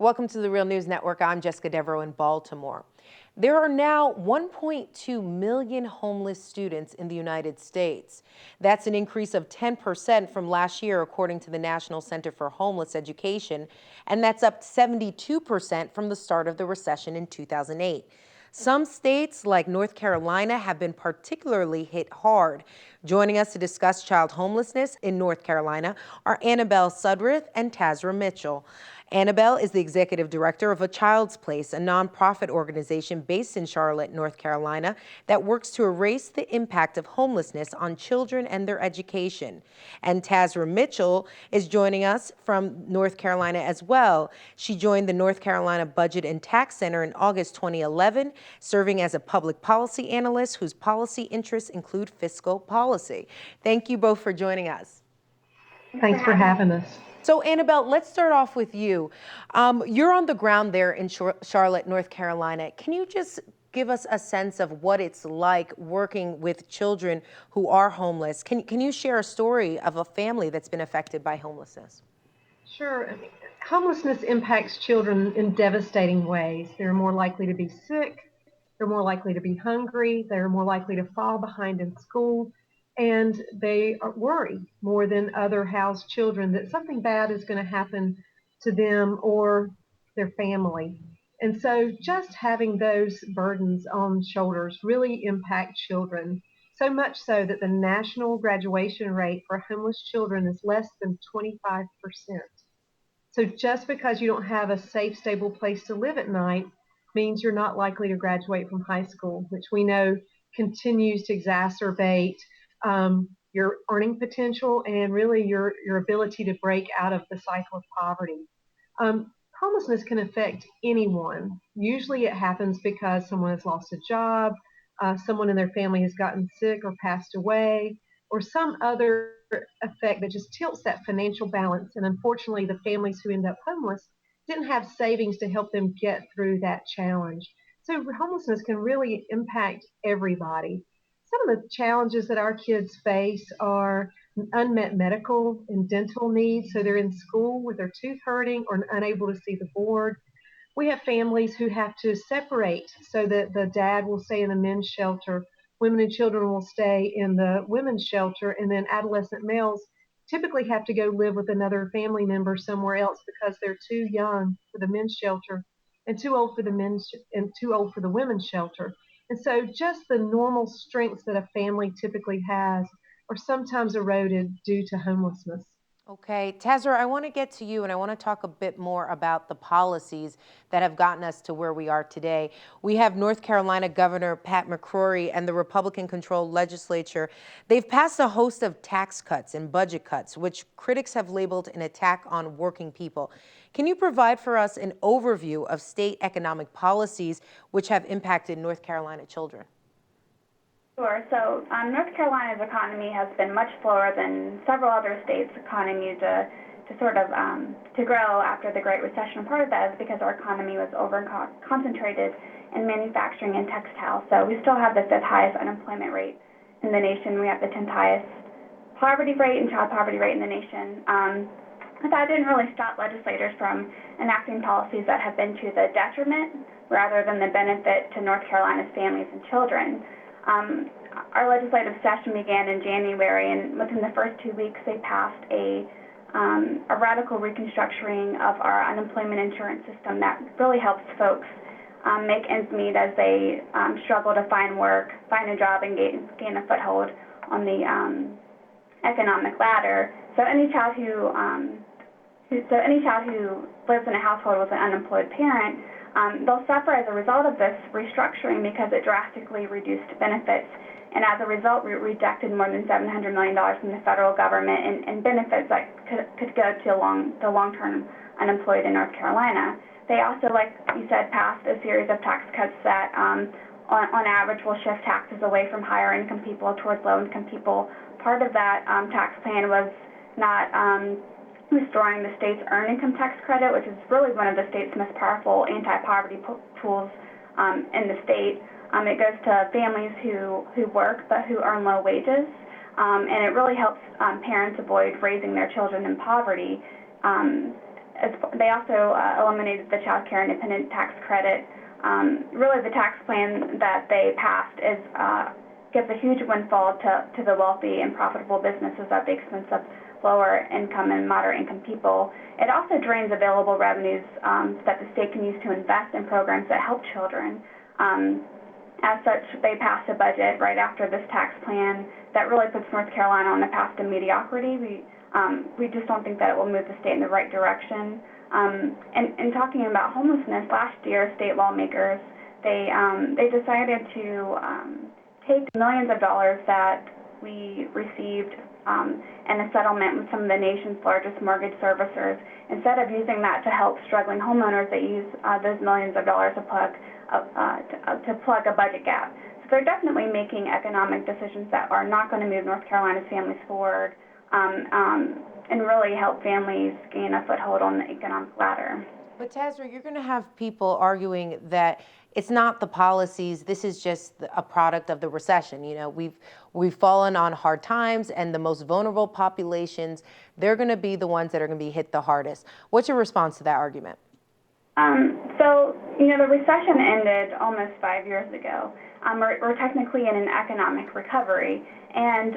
Welcome to the Real News Network. I'm Jessica Devereaux in Baltimore. There are now 1.2 million homeless students in the United States. That's an increase of 10% from last year, according to the National Center for Homeless Education, and that's up 72% from the start of the recession in 2008. Some states, like North Carolina, have been particularly hit hard. Joining us to discuss child homelessness in North Carolina are Annabelle Sudreth and Tazra Mitchell. Annabelle is the executive director of A Child's Place, a nonprofit organization based in Charlotte, North Carolina, that works to erase the impact of homelessness on children and their education. And Tazra Mitchell is joining us from North Carolina as well. She joined the North Carolina Budget and Tax Center in August 2011, serving as a public policy analyst whose policy interests include fiscal policy. Thank you both for joining us. Thanks for having us. So Annabelle, let's start off with you. You're on the ground there in Charlotte, North Carolina. Can you just give us a sense of what it's like working with children who are homeless? Can you share a story of a family that's been affected by homelessness? Sure. Homelessness impacts children in devastating ways. They're more likely to be sick, they're more likely to be hungry, they're more likely to fall behind in school, and they worry more than other housed children that something bad is going to happen to them or their family. And so just having those burdens on shoulders really impact children, so much so that the national graduation rate for homeless children is less than 25%. So just because you don't have a safe, stable place to live at night means you're not likely to graduate from high school, which we know continues to exacerbate your earning potential and really your ability to break out of the cycle of poverty. Homelessness can affect anyone. Usually it happens because someone has lost a job, someone in their family has gotten sick or passed away, or some other effect that just tilts that financial balance. And unfortunately, the families who end up homeless didn't have savings to help them get through that challenge. So homelessness can really impact everybody. Some of the challenges that our kids face are unmet medical and dental needs. So they're in school with their tooth hurting or unable to see the board. We have families who have to separate so that the dad will stay in the men's shelter, women and children will stay in the women's shelter, and then adolescent males typically have to go live with another family member somewhere else because they're too young for the men's shelter and too old for the women's shelter. And so just the normal strengths that a family typically has are sometimes eroded due to homelessness. Okay, Tazra, I want to get to you and I want to talk a bit more about the policies that have gotten us to where we are today. We have North Carolina Governor Pat McCrory and the Republican-controlled legislature. They've passed a host of tax cuts and budget cuts, which critics have labeled an attack on working people. Can you provide for us an overview of state economic policies which have impacted North Carolina children? Sure. So North Carolina's economy has been much slower than several other states' economies to grow after the Great Recession. Part of that is because our economy was concentrated in manufacturing and textiles. So we still have the 5th highest unemployment rate in the nation. We have the 10th highest poverty rate and child poverty rate in the nation. But that didn't really stop legislators from enacting policies that have been to the detriment rather than the benefit to North Carolina's families and children. Our legislative session began in January, and within the first 2 weeks, they passed a radical reconstructing of our unemployment insurance system that really helps folks make ends meet as they struggle to find work, find a job, and gain a foothold on the economic ladder. So any child who lives in a household with an unemployed parent, they'll suffer as a result of this restructuring because it drastically reduced benefits. And as a result, we rejected more than $700 million from the federal government and benefits that could go to the long-term unemployed in North Carolina. They also, like you said, passed a series of tax cuts that on average will shift taxes away from higher income people towards low income people. Part of that tax plan was not restoring the state's earned income tax credit, which is really one of the state's most powerful anti-poverty tools in the state. It goes to families who work but who earn low wages, and it really helps parents avoid raising their children in poverty. they also eliminated the child care independent tax credit. Really, the tax plan that they passed gives a huge windfall to the wealthy and profitable businesses at the expense of lower income and moderate income people. It also drains available revenues that the state can use to invest in programs that help children. As such, they passed a budget right after this tax plan that really puts North Carolina on the path to mediocrity. We just don't think that it will move the state in the right direction. And talking about homelessness, last year, state lawmakers, they decided to take millions of dollars that we received in a settlement with some of the nation's largest mortgage servicers. Instead of using that to help struggling homeowners, they use those millions of dollars to plug a budget gap. So they're definitely making economic decisions that are not going to move North Carolina's families forward and really help families gain a foothold on the economic ladder. But Tazra, you're going to have people arguing that it's not the policies, this is just a product of the recession. You know, we've fallen on hard times, and the most vulnerable populations, they're going to be the ones that are going to be hit the hardest. What's your response to that argument? So, the recession ended almost 5 years ago. We're technically in an economic recovery. And,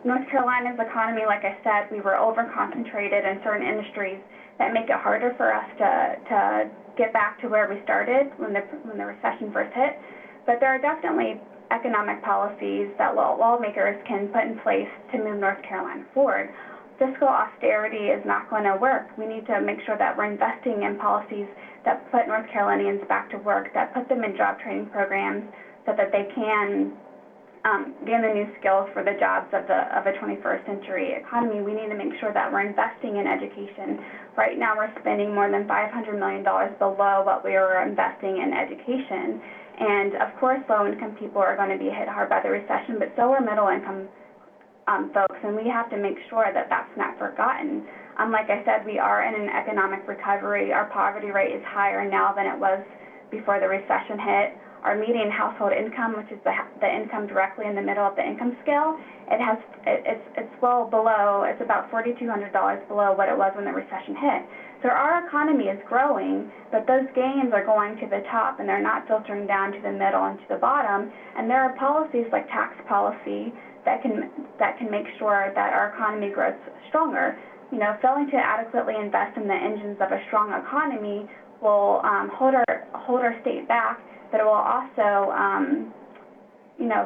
North Carolina's economy, like I said, we were over-concentrated in certain industries that make it harder for us to get back to where we started when the recession first hit. But there are definitely economic policies that lawmakers can put in place to move North Carolina forward. Fiscal austerity is not going to work. We need to make sure that we're investing in policies that put North Carolinians back to work, that put them in job training programs so that they can gain the new skills for the jobs of a 21st century economy. We need to make sure that we're investing in education. Right now we're spending more than $500 million below what we were investing in education. And of course, low-income people are going to be hit hard by the recession, but so are middle-income folks, and we have to make sure that that's not forgotten. Like I said, we are in an economic recovery. Our poverty rate is higher now than it was before the recession hit. Our median household income, which is the income directly in the middle of the income scale, it's well below. It's about $4,200 below what it was when the recession hit. So our economy is growing, but those gains are going to the top, and they're not filtering down to the middle and to the bottom. And there are policies like tax policy that can make sure that our economy grows stronger. Failing to adequately invest in the engines of a strong economy will hold our state back, but it will also,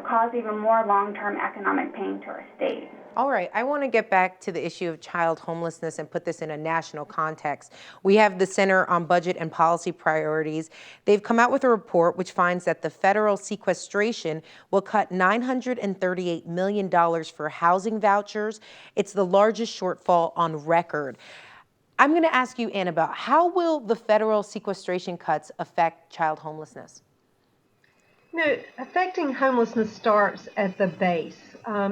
cause even more long-term economic pain to our state. All right, I want to get back to the issue of child homelessness and put this in a national context. We have the Center on Budget and Policy Priorities. They've come out with a report which finds that the federal sequestration will cut $938 million for housing vouchers. It's the largest shortfall on record. I'm going to ask you, Annabelle, how will the federal sequestration cuts affect child homelessness? Affecting homelessness starts at the base,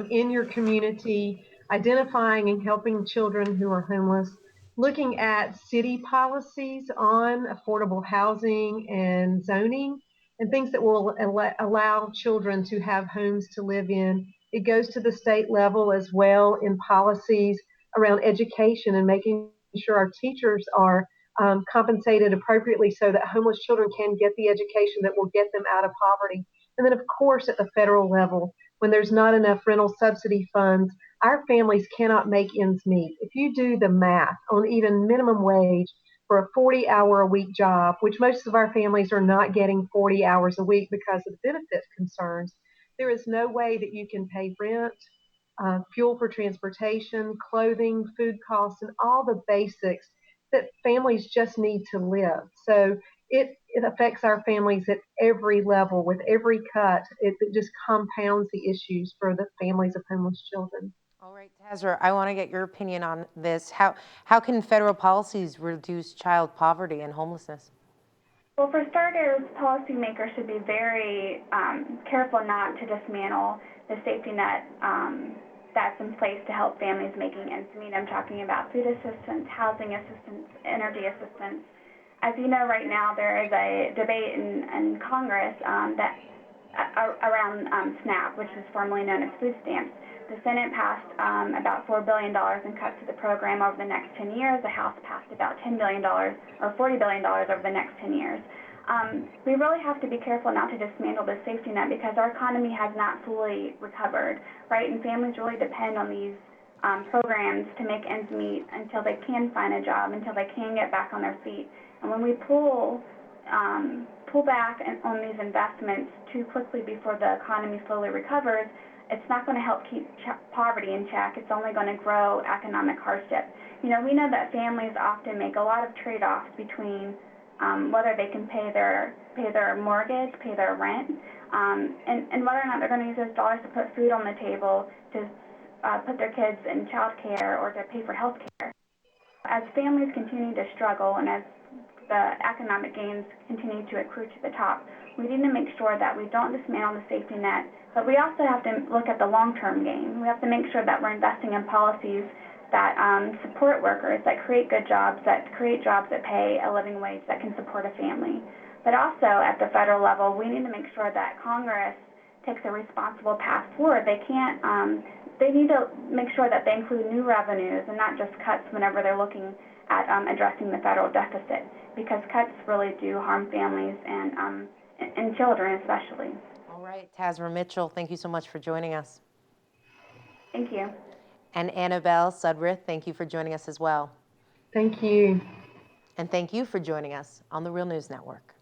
in your community, identifying and helping children who are homeless, looking at city policies on affordable housing and zoning, and things that will allow children to have homes to live in. It goes to the state level as well in policies around education and making sure our teachers are compensated appropriately so that homeless children can get the education that will get them out of poverty. And then, of course, at the federal level, when there's not enough rental subsidy funds, our families cannot make ends meet. If you do the math on even minimum wage for a 40-hour-a-week job, which most of our families are not getting 40 hours a week because of benefit concerns, there is no way that you can pay rent, fuel for transportation, clothing, food costs, and all the basics that families just need to live. So it affects our families at every level. With every cut, it just compounds the issues for the families of homeless children. All right, Tazra, I want to get your opinion on this. How can federal policies reduce child poverty and homelessness? Well, for starters, policymakers should be very careful not to dismantle the safety net that's in place to help families making ends meet. I'm talking about food assistance, housing assistance, energy assistance. As you know, right now there is a debate in Congress around SNAP, which is formerly known as food stamps. The Senate passed about $4 billion in cuts to the program over the next 10 years. The House passed about $10 billion or $40 billion over the next 10 years. We really have to be careful not to dismantle the safety net because our economy has not fully recovered, right? And families really depend on these programs to make ends meet until they can find a job, until they can get back on their feet. And when we pull back on these investments too quickly before the economy slowly recovers, it's not going to help keep poverty in check. It's only going to grow economic hardship. You know, we know that families often make a lot of trade-offs between whether they can pay their mortgage, pay their rent, and whether or not they're going to use those dollars to put food on the table, to put their kids in child care, or to pay for health care. As families continue to struggle and as the economic gains continue to accrue to the top, we need to make sure that we don't dismantle the safety net, but we also have to look at the long-term gain. We have to make sure that we're investing in policies that support workers, that create good jobs, that create jobs that pay a living wage that can support a family. But also at the federal level, we need to make sure that Congress takes a responsible path forward. They need to make sure that they include new revenues and not just cuts whenever they're looking at addressing the federal deficit, because cuts really do harm families and children especially. All right, Tazra Mitchell, thank you so much for joining us. Thank you. And Annabelle Sudrith, thank you for joining us as well. Thank you. And thank you for joining us on the Real News Network.